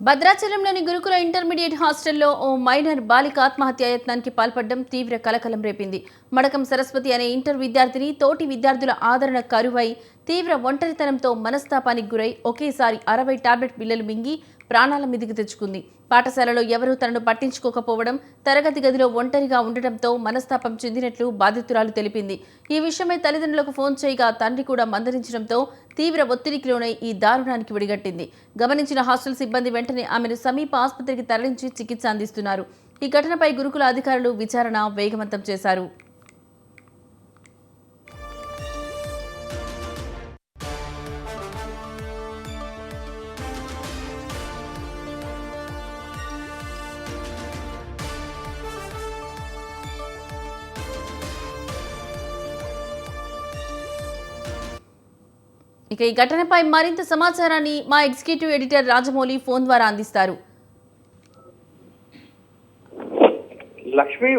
భద్రాచలంలోని గురుకుల ఇంటర్మీడియట్ హాస్టల్లో ఓ మైనర్ బాలిక ఆత్మహత్యాయత్నానికి పాల్పడడం తీవ్ర కలకలం రేపింది. మడకం సరస్వతి అనే ఇంటర్ విద్యార్థిని తోటి విద్యార్థుల ఆదరణ కరువై తీవ్ర ఒంటరితనంతో మనస్తాపానికి గురై ఒకేసారి 60 టాబ్లెట్ బిళ్లలు మింగి ప్రాణాల మీదికి తెచ్చుకుంది. పాఠశాలలో ఎవరూ తనను పట్టించుకోకపోవడం, తరగతి గదిలో ఒంటరిగా ఉండటంతో మనస్తాపం చెందినట్లు బాధితురాలు తెలిపింది. ఈ విషయమై తల్లిదండ్రులకు ఫోన్ చేయగా తండ్రి కూడా మందలించడంతో తీవ్ర ఒత్తిడికి లోనై ఈ దారుణానికి విడిగట్టింది. గమనించిన హాస్టల్ సిబ్బంది వెంటనే ఆమెను సమీప ఆసుపత్రికి తరలించి చికిత్స అందిస్తున్నారు. ఈ ఘటనపై గురుకుల అధికారులు విచారణ వేగవంతం చేశారు. ఇక ఈ ఘటనపై మరింత సమాచారాన్ని మా ఎగ్జిక్యూటివ్ ఎడిటర్ రాజమౌళి ఫోన్ ద్వారా అందిస్తారు. లక్ష్మి,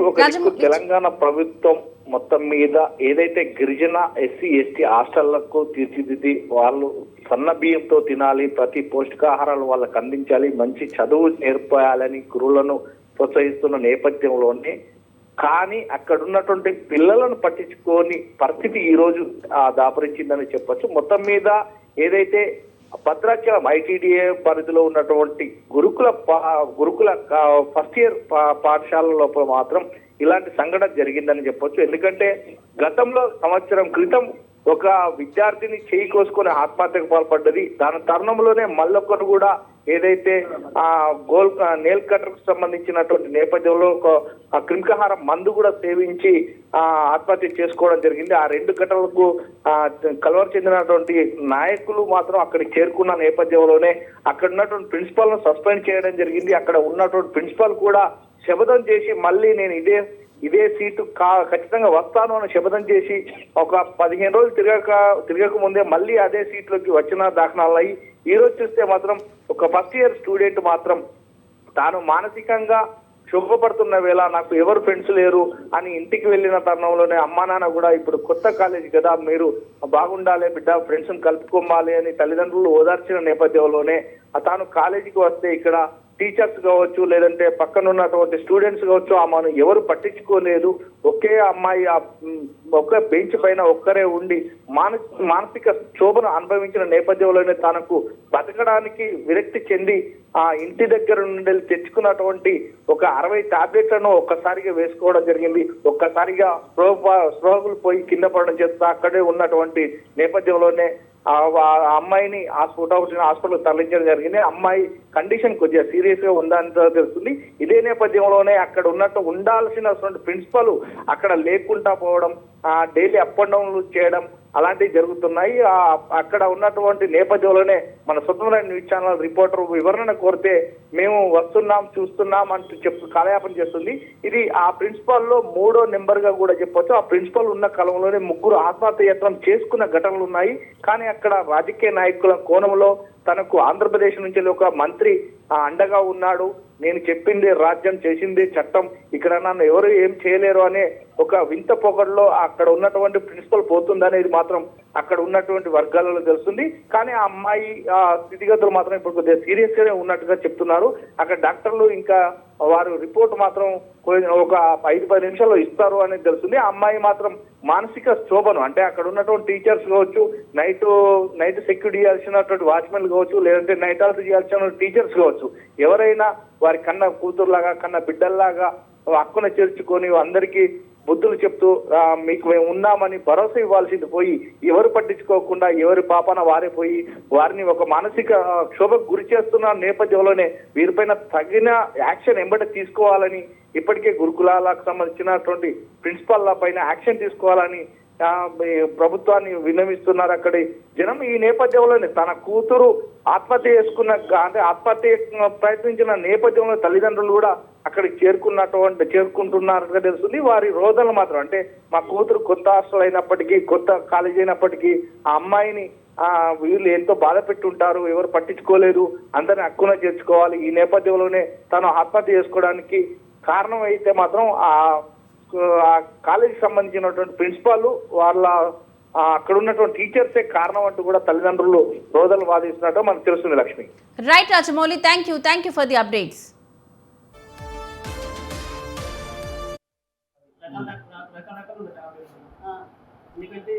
తెలంగాణ ప్రభుత్వం మొత్తం మీద ఏదైతే గిరిజన ఎస్సీ ఎస్టీ హాస్టళ్లకు తీర్చిదిద్ది వాళ్ళు సన్న బియ్యంతో తినాలి, ప్రతి పౌష్టికాహారాలు వాళ్ళకు అందించాలి, మంచి చదువు నేర్పాలని గురువులను ప్రోత్సహిస్తున్న నేపథ్యంలోనే కానీ అక్కడ ఉన్నటువంటి పిల్లలను పట్టించుకోని పరిస్థితి ఈ రోజు దాపరించిందని చెప్పొచ్చు. మొత్తం మీద ఏదైతే భద్రాచలం ఐటీడీఏ పరిధిలో ఉన్నటువంటి గురుకుల ఫస్ట్ ఇయర్ పాఠశాల లోపల మాత్రం ఇలాంటి సంఘటన జరిగిందని చెప్పొచ్చు. ఎందుకంటే గతంలో సంవత్సరం క్రితం ఒక విద్యార్థిని చేయి కోసుకొని ఆత్మహత్యకు పాల్పడ్డది. దాని తరుణంలోనే మళ్ళొక్కరు కూడా ఏదైతే నేల్ కటర్ కు సంబంధించినటువంటి నేపథ్యంలో ఒక క్రిమికాహారం మందు కూడా సేవించి ఆత్మహత్య చేసుకోవడం జరిగింది. ఆ రెండు ఘటనలకు కలవర చెందినటువంటి నాయకులు మాత్రం అక్కడికి చేరుకున్న నేపథ్యంలోనే అక్కడ ఉన్నటువంటి ప్రిన్సిపాల్ ను సస్పెండ్ చేయడం జరిగింది. అక్కడ ఉన్నటువంటి ప్రిన్సిపాల్ కూడా శపథం చేసి మళ్ళీ నేను ఇదే సీటు ఖచ్చితంగా వస్తాను అని శపథం చేసి ఒక 15 రోజులు తిరగక ముందే మళ్ళీ అదే సీట్లోకి వచ్చిన దాఖలాలు ఈ రోజు చూస్తే మాత్రం ఒక ఫస్ట్ ఇయర్ స్టూడెంట్ మాత్రం తాను మానసికంగా క్షోభపడుతున్న వేళ నాకు ఎవరు ఫ్రెండ్స్ లేరు అని ఇంటికి వెళ్ళిన తరుణంలోనే అమ్మా నాన్న కూడా ఇప్పుడు కొత్త కాలేజీ కదా, మీరు బాగుండాలి బిడ్డ, ఫ్రెండ్స్ కలుపుకోవాలి అని తల్లిదండ్రులు ఓదార్చిన నేపథ్యంలోనే తాను కాలేజీకి వస్తే ఇక్కడ టీచర్స్ కావచ్చు, లేదంటే పక్కన ఉన్నటువంటి స్టూడెంట్స్ కావచ్చు, ఆమెను ఎవరు పట్టించుకోలేదు. ఒకే అమ్మాయి ఒకే బెంచ్ పైన ఒక్కరే ఉండి మానసిక క్షోభను అనుభవించిన నేపథ్యంలోనే తనకు బతకడానికి విరక్తి చెంది ఆ ఇంటి దగ్గర నుండి తెచ్చుకున్నటువంటి ఒక 60 టాబ్లెట్లను ఒక్కసారిగా వేసుకోవడం జరిగింది. ఒక్కసారిగా స్పృహకులు పోయి కింద పడడం చేస్తా అక్కడే ఉన్నటువంటి నేపథ్యంలోనే ఆ అమ్మాయిని హాస్పిటల్ తరలించడం జరిగింది. అమ్మాయి కండిషన్ కొద్దిగా సీరియస్ గా ఉందని తెలుస్తుంది. ఇదే నేపథ్యంలోనే అక్కడ ఉండాల్సినటువంటి ప్రిన్సిపల్ అక్కడ లేకుండా పోవడం, డైలీ అప్ అండ్ డౌన్లు చేయడం అలాంటివి జరుగుతున్నాయి. అక్కడ ఉన్నటువంటి నేపథ్యంలోనే మన స్వతంత్ర న్యూస్ ఛానల్ రిపోర్టర్ వివరణ కోరితే మేము వస్తున్నాం చూస్తున్నాం అంటూ కాలయాపన చేస్తుంది. ఇది ఆ ప్రిన్సిపాల్ లో 3వ నెంబర్ గా కూడా చెప్పొచ్చు. ఆ ప్రిన్సిపల్ ఉన్న కాలంలోనే 3 ఆత్మహత్య యత్నం చేసుకున్న ఘటనలు ఉన్నాయి. కానీ అక్కడ రాజకీయ నాయకుల కోణంలో తనకు ఆంధ్రప్రదేశ్ నుంచి ఒక మంత్రి అండగా ఉన్నాడు, నేను చెప్పింది రాజ్యం చేసింది చట్టం, ఇక్కడ నన్ను ఎవరు ఏం చేయలేరు అనే ఒక వింత పొగడ్లో అక్కడ ఉన్నటువంటి ప్రిన్సిపల్ పోతుందనేది మాత్రం అక్కడ ఉన్నటువంటి వర్గాలలో తెలుస్తుంది. కానీ ఆ అమ్మాయి స్థితిగతులు మాత్రం ఇప్పుడు కొద్దిగా సీరియస్ గానే ఉన్నట్టుగా చెప్తున్నారు. అక్కడ డాక్టర్లు ఇంకా వారు రిపోర్ట్ మాత్రం ఒక 5-10 నిమిషాల్లో ఇస్తారు అనేది తెలుస్తుంది. ఆ అమ్మాయి మాత్రం మానసిక శోభను అంటే అక్కడ ఉన్నటువంటి టీచర్స్ కావచ్చు, నైట్ సెక్యూరిటీ చేయాల్సినటువంటి వాచ్మెన్లు కావచ్చు, లేదంటే నైట్ ఆల్ట్ చేయాల్సిన టీచర్స్ కావచ్చు, ఎవరైనా వారి కన్న కూతురులాగా కన్న బిడ్డల్లాగా హక్కున చేర్చుకొని అందరికీ బుద్ధులు చెప్తూ మీకు మేము ఉన్నామని భరోసా ఇవ్వాల్సింది పోయి ఎవరు పట్టించుకోకుండా ఎవరి పాపన వారే పోయి వారిని ఒక మానసిక క్షోభకు గురి చేస్తున్న నేపథ్యంలోనే వీరిపైన తగిన యాక్షన్ ఎంబడి తీసుకోవాలని ఇప్పటికే గురుకులాలకు సంబంధించినటువంటి ప్రిన్సిపాల్ల పైన యాక్షన్ తీసుకోవాలని ప్రభుత్వాన్ని విన్నవిస్తున్నారు అక్కడి జనం. ఈ నేపథ్యంలోనే తన కూతురు ఆత్మహత్య ప్రయత్నించిన నేపథ్యంలో తల్లిదండ్రులు కూడా అక్కడికి చేరుకుంటున్నారుగా తెలుస్తుంది. వారి రోదనలు మాత్రం అంటే మా కూతురు కొత్త హాస్టల్ అయినప్పటికీ కొత్త కాలేజీ అయినప్పటికీ ఆ అమ్మాయిని వీళ్ళు ఎంతో బాధ పెట్టుంటారు, ఎవరు పట్టించుకోలేదు, అందరిని హక్కున చేర్చుకోవాలి. ఈ నేపథ్యంలోనే తను ఆత్మహత్య చేసుకోవడానికి కారణం అయితే మాత్రం ఆ కాలేజీకి సంబంధించినటువంటి ప్రిన్సిపాల్ వాళ్ళ అక్కడ ఉన్నటువంటి టీచర్సే కారణం అంటూ కూడా తల్లిదండ్రులు రోదలు వాదిస్తున్నట్టు మనకు తెలుస్తుంది Lakshmi. Right Rajamouli, thank you for the updates. ఎందుకంటే